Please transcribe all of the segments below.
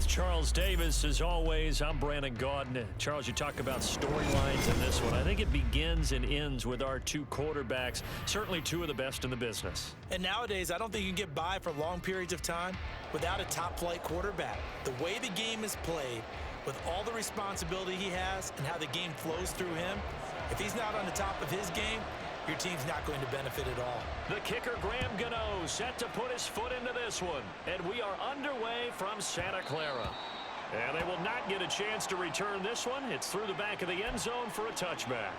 with Charles Davis. As always, I'm Brandon Gaudin. Charles, you talk about storylines in this one. I think it begins and ends with our two quarterbacks, certainly two of the best in the business. And nowadays, I don't think you can get by for long periods of time without a top-flight quarterback. The way the game is played, with all the responsibility he has and how the game flows through him, if he's not on the top of his game, your team's not going to benefit at all. The kicker, Graham Gano, set to put his foot into this one. And we are underway from Santa Clara. And they will not get a chance to return this one. It's through the back of the end zone for a touchback.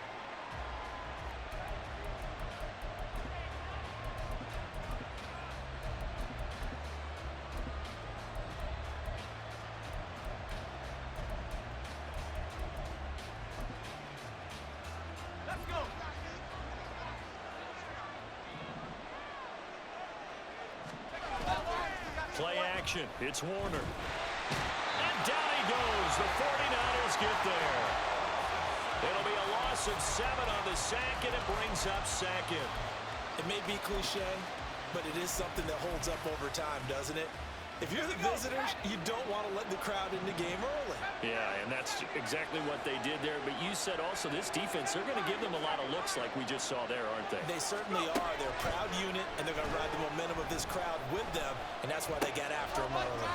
Play action. It's Warner. And down he goes. The 49ers get there. It'll be a loss of 7 on the sack, and it brings up second. It may be cliche, but it is something that holds up over time, doesn't it? If you're the visitors, you don't want to let the crowd in the game early. Yeah, and that's exactly what they did there. But you said also this defense, they're going to give them a lot of looks like we just saw there, aren't they? They certainly are. They're a proud unit, and they're going to ride the momentum of this crowd with them, and that's why they got after them early.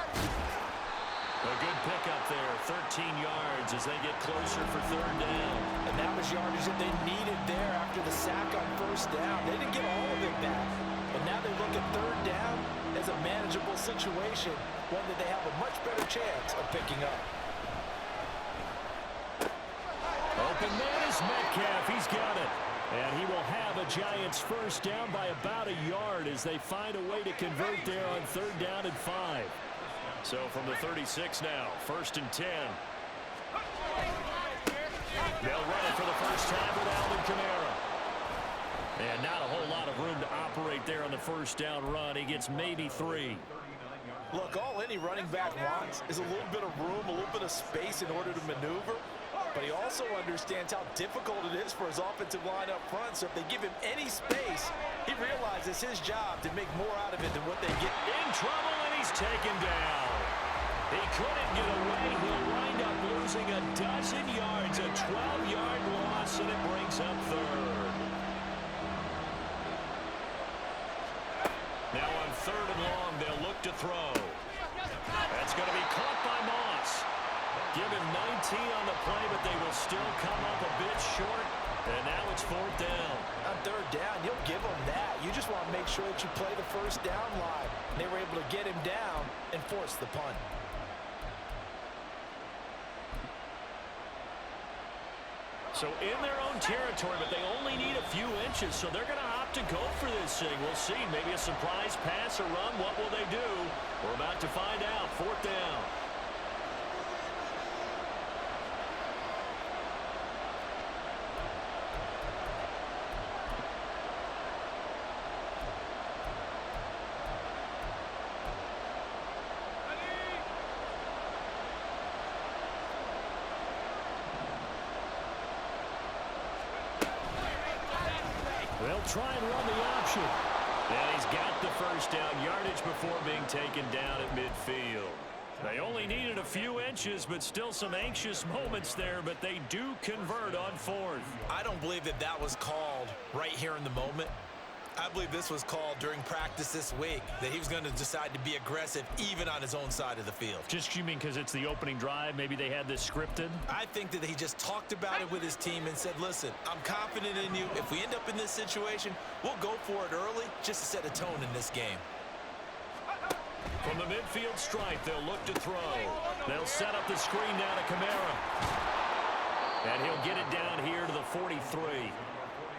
A good pickup there, 13 yards as they get closer for third down. And that was yardage that they needed there after the sack on first down. They didn't get all of it back. And now they look at third down as a manageable situation, one that they have a much better chance of picking up. Open man is Metcalf. He's got it. And he will have a Giants first down by about a yard as they find a way to convert there on third down and 5. So from the 36 now, first and 10. They'll run it for the first time with Alvin Kamara. And not a whole lot of room to operate there on the first down run. He gets maybe 3. Look, all any running back wants is a little bit of room, a little bit of space in order to maneuver. But he also understands how difficult it is for his offensive line up front. So if they give him any space, he realizes his job to make more out of it than what they get. In trouble, and he's taken down. He couldn't get away. He'll wind up losing a dozen yards, a 12-yard loss, and it brings up third. Now on third and long, they'll look to throw. That's going to be caught by Moss. Give him 19 on the play, but they will still come up a bit short. And now it's fourth down. On third down, you'll give them that. You just want to make sure that you play the first down line. And they were able to get him down and force the punt. So in their own territory, but they only need a few inches, so they're going to opt to go for this thing. We'll see. Maybe a surprise pass or run. What will they do? We're about to find out. Fourth down. They'll try and run the option. And he's got the first down yardage before being taken down at midfield. They only needed a few inches, but still some anxious moments there, but they do convert on fourth. I don't believe that that was called right here in the moment. I believe this was called during practice this week, that he was going to decide to be aggressive even on his own side of the field. Just you mean because it's the opening drive? Maybe they had this scripted? I think that he just talked about it with his team and said, listen, I'm confident in you. If we end up in this situation, we'll go for it early just to set a tone in this game. From the midfield stripe, they'll look to throw. They'll set up the screen down to Kamara. And he'll get it down here to the 43.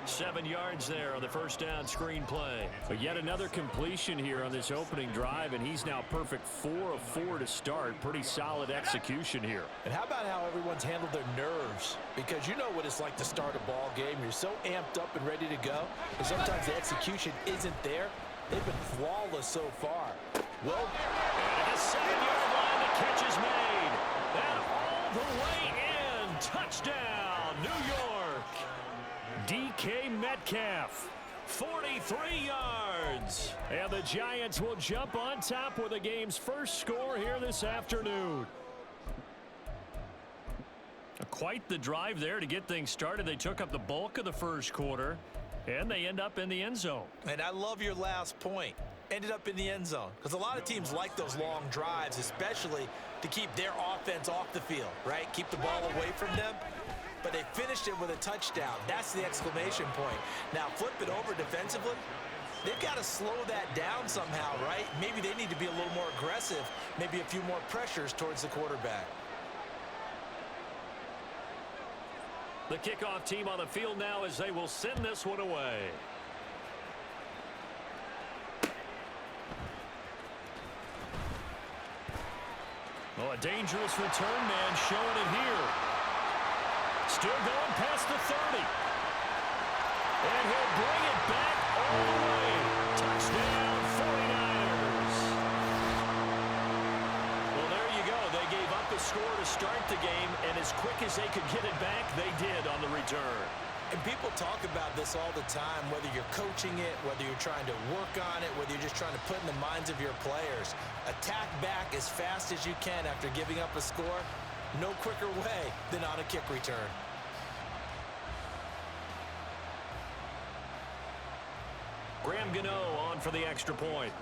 7 yards there on the first down screen play. But yet another completion here on this opening drive, and he's now perfect 4 of 4 to start. Pretty solid execution here. And how about how everyone's handled their nerves? Because you know what it's like to start a ball game. You're so amped up and ready to go, and sometimes the execution isn't there. They've been flawless so far. Well, and at the 7-yard line, the catch is made. And all the way in. Touchdown, New York. DK Metcalf. 43 yards. And the Giants will jump on top with the game's first score here this afternoon. Quite the drive there to get things started. They took up the bulk of the first quarter, and they end up in the end zone. And I love your last point. Ended up in the end zone. Because a lot of teams like those long drives, especially to keep their offense off the field, right? Keep the ball away from them. But they finished it with a touchdown. That's the exclamation point. Now, flip it over defensively. They've got to slow that down somehow, right? Maybe they need to be a little more aggressive. Maybe a few more pressures towards the quarterback. The kickoff team on the field now as they will send this one away. Oh, a dangerous return man showing it here. Still going past the 30. And he'll bring it back all the way. Touchdown, 49ers. Well, there you go. They gave up a score to start the game, and as quick as they could get it back, they did on the return. And people talk about this all the time, whether you're coaching it, whether you're trying to work on it, whether you're just trying to put in the minds of your players. Attack back as fast as you can after giving up a score. No quicker way than on a kick return. Graham Gano on for the extra point.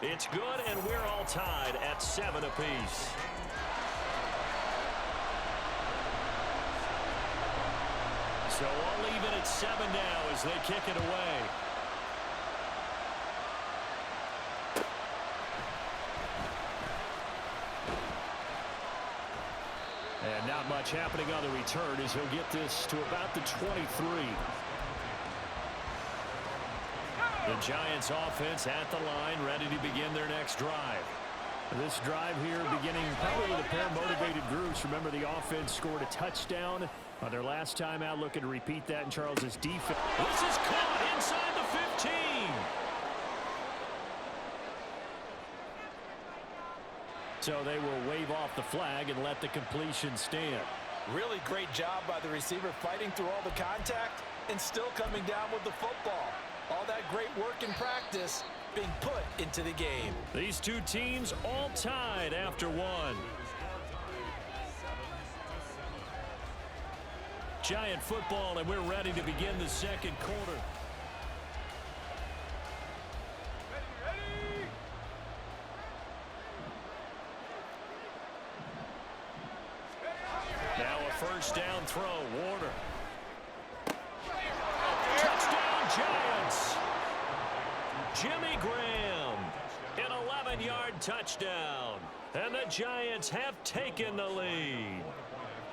It's good, and we're all tied at 7 apiece. So all even at 7 now as they kick it away. And not much happening on the return as he'll get this to about the 23. The Giants offense at the line, ready to begin their next drive. This drive here beginning probably with a pair of motivated groups. Remember, the offense scored a touchdown on their last time out, looking to repeat that in Charles's defense. This is caught inside the 15. So they will wave off the flag and let the completion stand. Really great job by the receiver fighting through all the contact and still coming down with the football. All that great work in practice being put into the game. These two teams all tied after one. Giant football, and we're ready to begin the second quarter. Now a first down throw, Warner. Touchdown, Giants. Jimmy Graham, an 11-yard touchdown. And the Giants have taken the lead.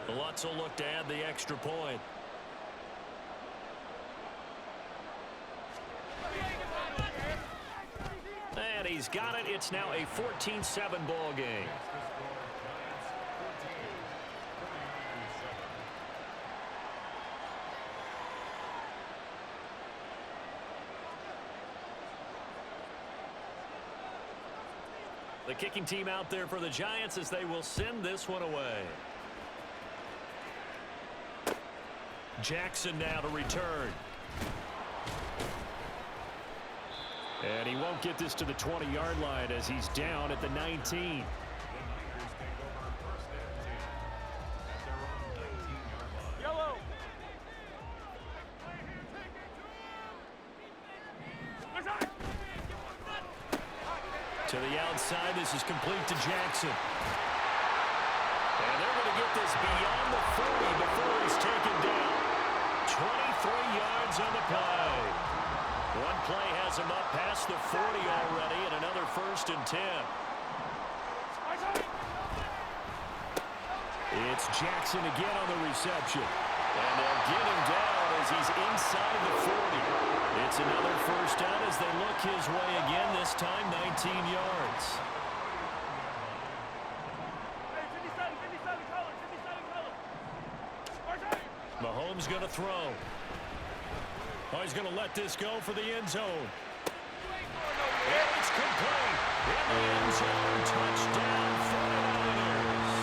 Lutz will look to add the extra point. And he's got it. It's now a 14-7 ball game. The kicking team out there for the Giants as they will send this one away. Jackson now to return. And he won't get this to the 20-yard line as he's down at the 19. Yellow. To the outside, this is complete to Jackson. And they're going to get this beyond the 40 before he's taken down. 23 yards on the play. One play has him up past the 40 already, and another 1st and 10. It's Jackson again on the reception. And they'll get him down as he's inside the 40. It's another first down as they look his way again, this time 19 yards. Mahomes going to throw. Oh, he's going to let this go for the end zone. And it's complete. In the end zone, touchdown 49ers.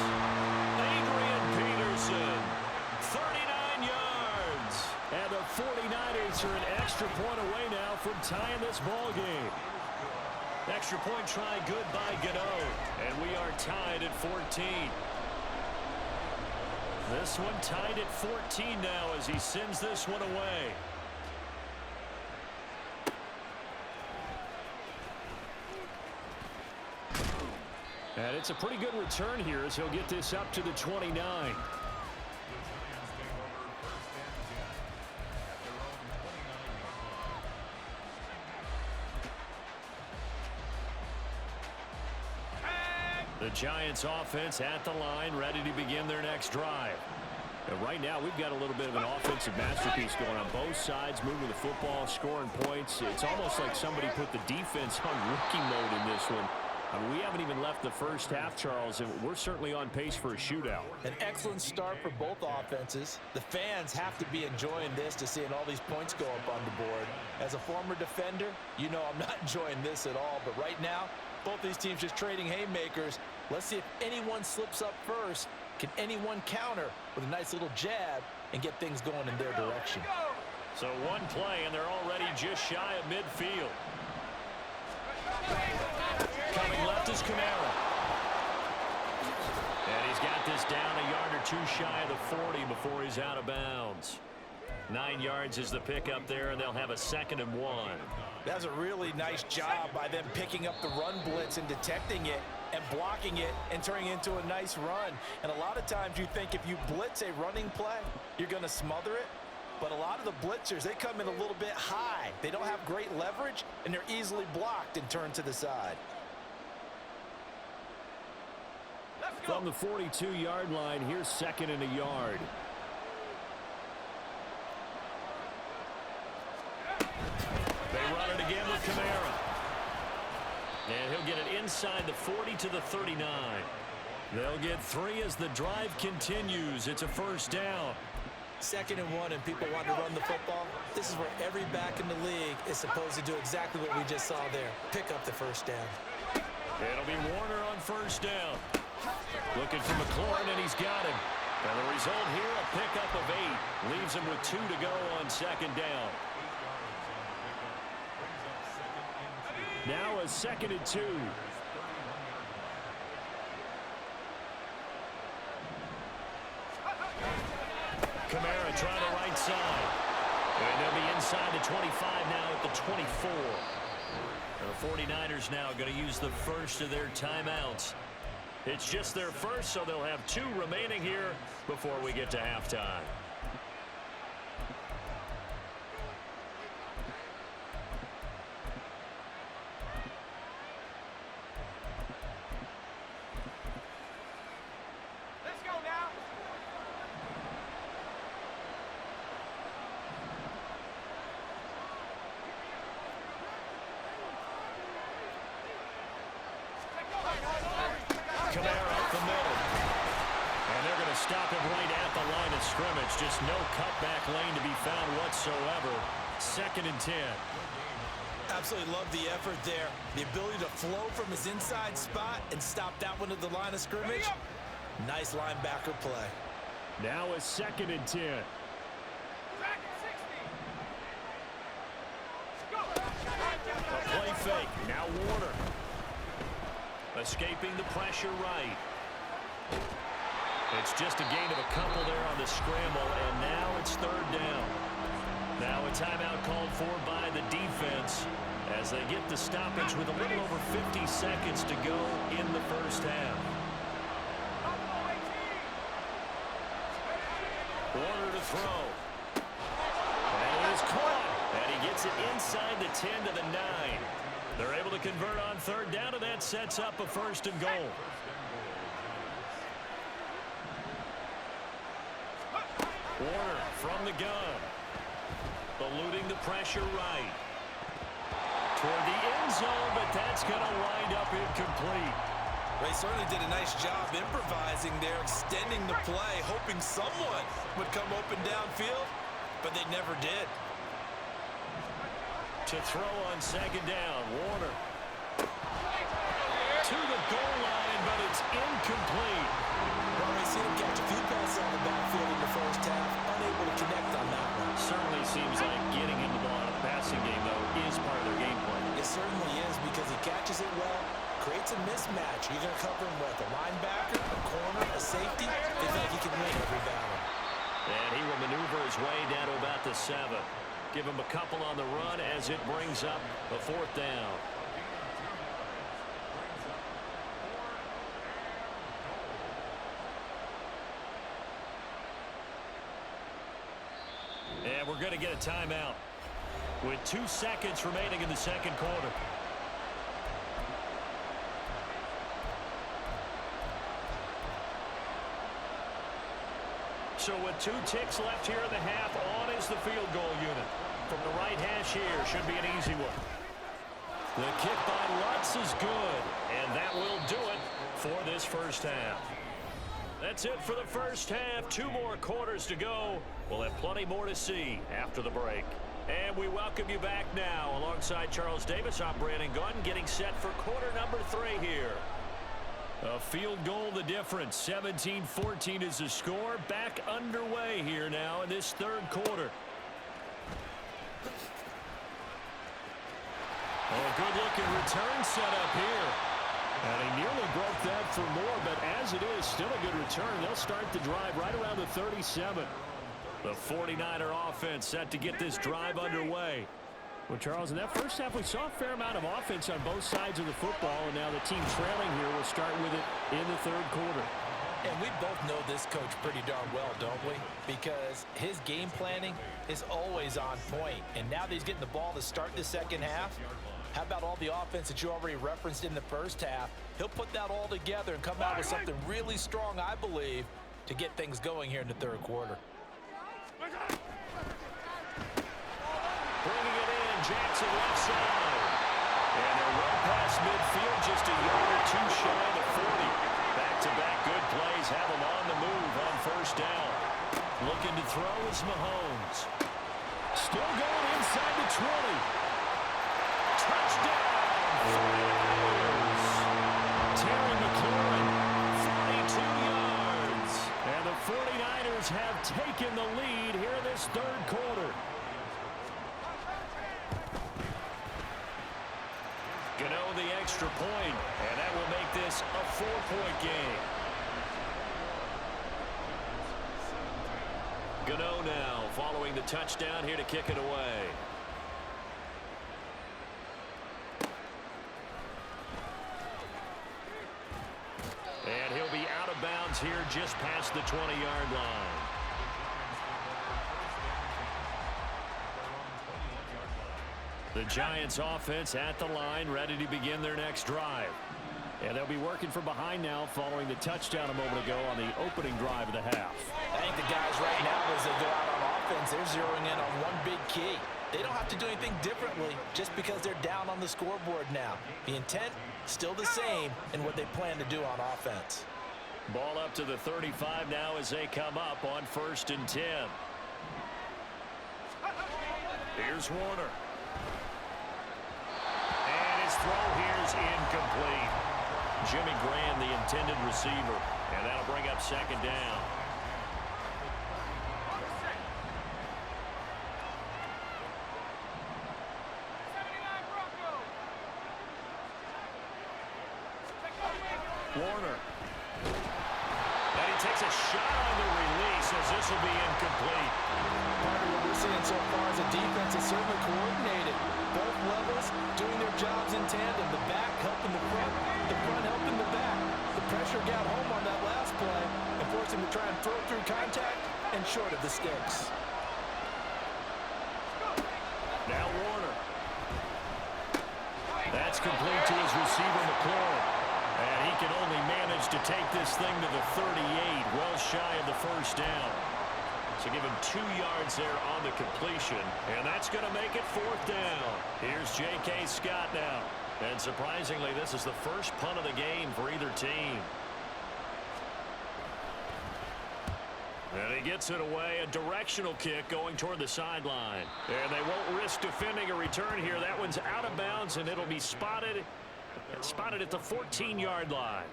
Adrian Peterson extra point away now from tying this ball game. Extra point try good by Gano. And we are tied at 14. This one tied at 14 now as he sends this one away. And it's a pretty good return here as he'll get this up to the 29. The Giants offense at the line, ready to begin their next drive. And right now, we've got a little bit of an offensive masterpiece going on both sides, moving the football, scoring points. It's almost like somebody put the defense on rookie mode in this one. I mean, we haven't even left the first half, Charles, and we're certainly on pace for a shootout. An excellent start for both offenses. The fans have to be enjoying this to seeing all these points go up on the board. As a former defender, you know I'm not enjoying this at all. But right now, both these teams just trading haymakers. Let's see if anyone slips up first. Can anyone counter with a nice little jab and get things going in their direction? So one play, and they're already just shy of midfield. Coming left is Camara. And he's got this down a yard or two shy of the 40 before he's out of bounds. 9 yards is the pickup there, and they'll have a 2nd and 1. That's a really nice job by them picking up the run blitz and detecting it and blocking it and turning it into a nice run. And a lot of times you think if you blitz a running play, you're going to smother it. But a lot of the blitzers, they come in a little bit high. They don't have great leverage, and they're easily blocked and turned to the side. From the 42-yard line, here's 2nd and a yard. They run it again with Camara. And he'll get it inside the 40 to the 39. They'll get 3 as the drive continues. It's a first down. 2nd and 1, and people want to run the football. This is where every back in the league is supposed to do exactly what we just saw there. Pick up the first down. It'll be Warner on first down. Looking for McLaurin, and he's got him. And the result here, a pickup of 8. Leaves him with 2 to go on 2nd down. Now a 2nd and 2. Camara trying the right side. And they'll be inside the 25 now at the 24. The 49ers now going to use the first of their timeouts. It's just their first, so they'll have 2 remaining here before we get to halftime. Let's go now. Camara up the middle. And they're going to stop him right at the line of scrimmage. Just no cutback lane to be found whatsoever. 2nd and 10. Absolutely love the effort there. The ability to flow from his inside spot and stop that one at the line of scrimmage. Nice linebacker play. Now a 2nd and 10. Back at 60. Go. A play fake. Now Warner. Escaping the pressure right. It's just a gain of a couple there on the scramble, and now it's 3rd down. Now a timeout called for by the defense as they get the stoppage with a little over 50 seconds to go in the first half. Warner to throw. And it is caught. And he gets it inside the 10 to the 9. They're able to convert on 3rd down, and that sets up a 1st and goal. Warner from the gun. Eluding the pressure right. Toward the end zone, but that's going to wind up incomplete. They certainly did a nice job improvising there, extending the play, hoping someone would come open downfield, but they never did. To throw on 2nd down, Warner. To the goal line, but it's incomplete. Well, they seen him catch a few passes on the backfield in the first half, unable to connect on that one. Certainly seems like getting him the ball out of Passing game, though, is part of their game plan. It certainly is because he catches it well, creates a mismatch. You're going to cover him with a linebacker, a corner, a safety. They feel like he can win every battle. And he will maneuver his way down to about the 7. Give him a couple on the run as it brings up a 4th down. And we're going to get a timeout with 2 seconds remaining in the second quarter. So with 2 ticks left here in the half, on is the field goal unit. From the right hash here, should be an easy one. The kick by Lutz is good, and that will do it for this first half. That's it for the first half. 2 more quarters to go. We'll have plenty more to see after the break. And we welcome you back now. Alongside Charles Davis, I'm Brandon Gunn, getting set for quarter number 3 here. A field goal the difference. 17-14 is the score. Back underway here now in this third quarter. Oh, good-looking return set up here. And he nearly broke that for more, but as it is, still a good return. They'll start the drive right around the 37. The 49er offense set to get this drive underway. Well, Charles, in that first half, we saw a fair amount of offense on both sides of the football, and now the team trailing here will start with it in the third quarter. And we both know this coach pretty darn well, don't we? Because his game planning is always on point. And now that he's getting the ball to start the second half, how about all the offense that you already referenced in the first half? He'll put that all together and come out with something really strong, I believe, to get things going here in the third quarter. Bringing it in, Jackson left side. And they're well past midfield, just a yard or 2 shy of the 40. Back-to-back good plays have them on the move on first down. Looking to throw is Mahomes. Still going inside the 20. Touchdown! Terry McLaurin, 42 yards. And the 49ers have taken the lead here in this third quarter. Gano the extra point, and that will make this a 4-point game. Gano now following the touchdown here to kick it away. And he'll be out of bounds here just past the 20-yard line. The Giants offense at the line, ready to begin their next drive. And they'll be working from behind now following the touchdown a moment ago on the opening drive of the half. I think the guys right now, as they go out on offense, they're zeroing in on one big key. They don't have to do anything differently just because they're down on the scoreboard now. The intent, still the same in what they plan to do on offense. Ball up to the 35 now as they come up on 1st and 10. Here's Warner. And his throw here's incomplete. Jimmy Graham, the intended receiver. And that'll bring up 2nd down. Warner. And he takes a shot on the release as this will be incomplete. Part of what we're seeing so far is the defense is certainly coordinated. Both levels doing their jobs in tandem. The back helping the front helping the back. The pressure got home on that last play and forced him to try and throw through contact and short of the sticks. Now Warner. That's complete to his receiver, McLaurin. And he can only manage to take this thing to the 38, well shy of the 1st down. So give him 2 yards there on the completion, and that's going to make it 4th down. Here's J.K. Scott now. And surprisingly, this is the first punt of the game for either team. And he gets it away, a directional kick going toward the sideline. And they won't risk defending a return here. That one's out of bounds, and it'll be spotted at the 14-yard line.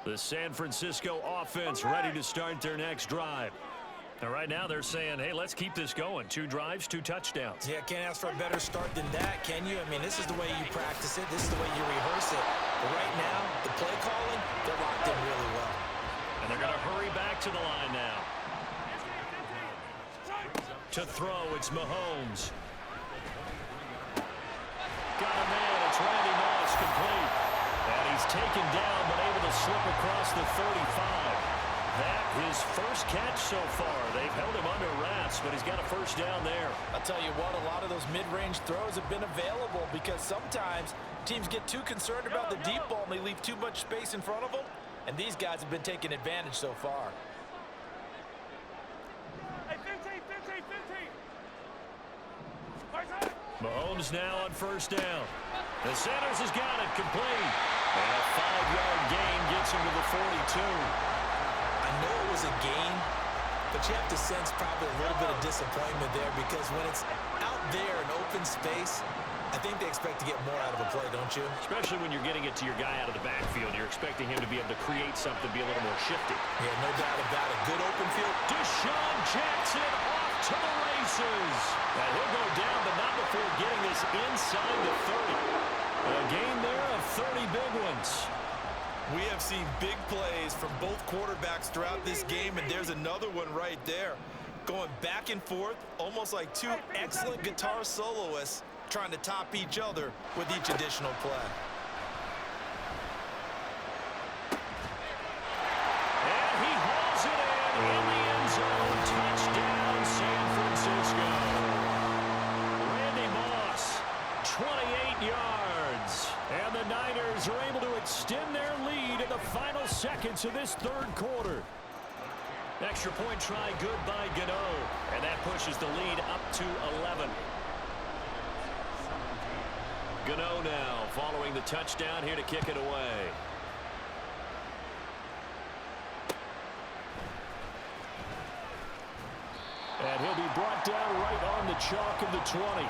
The San Francisco offense ready to start their next drive. And right now they're saying, hey, let's keep this going. 2 drives, 2 touchdowns. Yeah, can't ask for a better start than that, can you? I mean, this is the way you practice it. This is the way you rehearse it. But right now, the play calling, they're locked in really well. And they're going to hurry back to the line now. To throw, it's Mahomes. Got a man, it's Randy Moss, complete. And he's taken down, but able to slip across the 35. That his first catch so far. They've held him under wraps, but he's got a first down there. I'll tell you what, a lot of those mid-range throws have been available because sometimes teams get too concerned about the deep ball and they leave too much space in front of them. And these guys have been taking advantage so far. Hey, 15. Mahomes now on first down. The Sanders has got it complete. And a 5-yard gain gets him to the 42. I know it was a gain, but you have to sense probably a little bit of disappointment there because when it's out there in open space, I think they expect to get more out of a play, don't you? Especially when you're getting it to your guy out of the backfield. You're expecting him to be able to create something, be a little more shifty. Yeah, no doubt about it. Good open field. Deshaun Jackson off to the races. And he'll go down, but not before getting this inside the 30. A gain there of 30 big ones. We have seen big plays from both quarterbacks throughout this game, and there's another one right there. Going back and forth, almost like 2 excellent guitar soloists trying to top each other with each additional play. And he hauls it in the end zone. Touchdown, San Francisco. Randy Moss, 28 yards. And the Niners are able to extend their lead in the final seconds of this third quarter. Extra point try good by Gano. And that pushes the lead up to 11. Gano now following the touchdown here to kick it away. And he'll be brought down right on the chalk of the 20.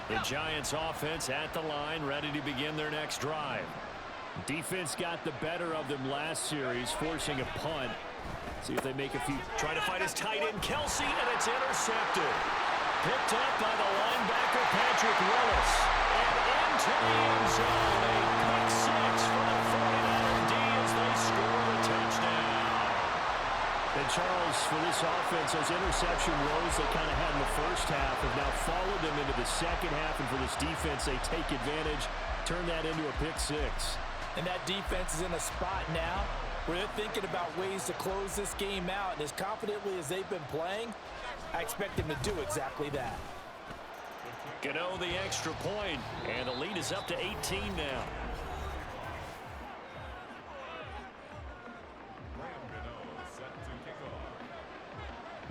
The Giants offense at the line, ready to begin their next drive. Defense got the better of them last series, forcing a punt. See if they make a few. Trying to find his tight end, Kelsey, and it's intercepted. Picked up by the linebacker, Patrick Willis. And into the end zone, a pick 6 for the 49er D as they score the touchdown. And Charles, for this offense, those interception woes they kind of had in the first half have now followed them into the second half. And for this defense, they take advantage, turn that into a pick 6. And that defense is in a spot now where they're thinking about ways to close this game out. And as confidently as they've been playing, I expect them to do exactly that. Gano the extra point, and the lead is up to 18 now.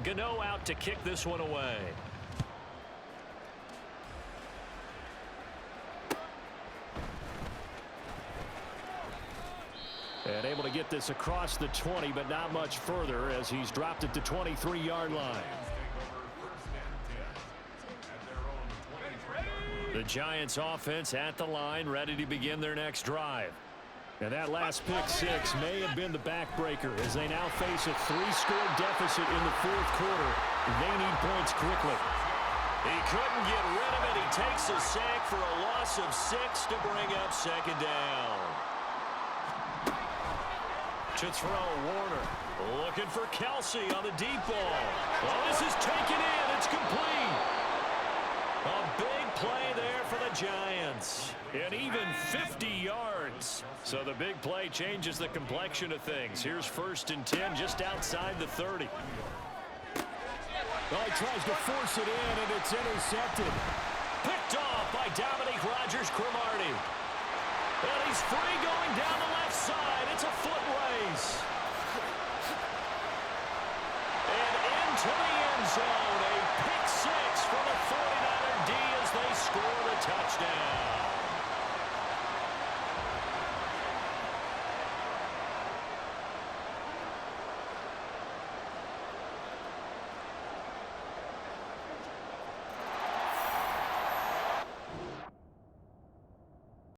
Gano out to kick this one away. And able to get this across the 20, but not much further as he's dropped it to 23-yard line. The Giants offense at the line, ready to begin their next drive. And that last pick 6 may have been the backbreaker as they now face a 3-score deficit in the fourth quarter. They need points quickly. He couldn't get rid of it. He takes a sack for a loss of 6 to bring up second down. To throw, Warner looking for Kelsey on the deep ball. Oh, this is taken in. It's complete. A big play there for the Giants. And even 50 yards. So the big play changes the complexion of things. Here's 1st and 10 just outside the 30. Well, he tries to force it in, and it's intercepted. Picked off by Dominique Rodgers-Cromartie. And he's free going down the left side. It's a foot race. And into the end zone. A pick 6 for the 49er D as they score the touchdown.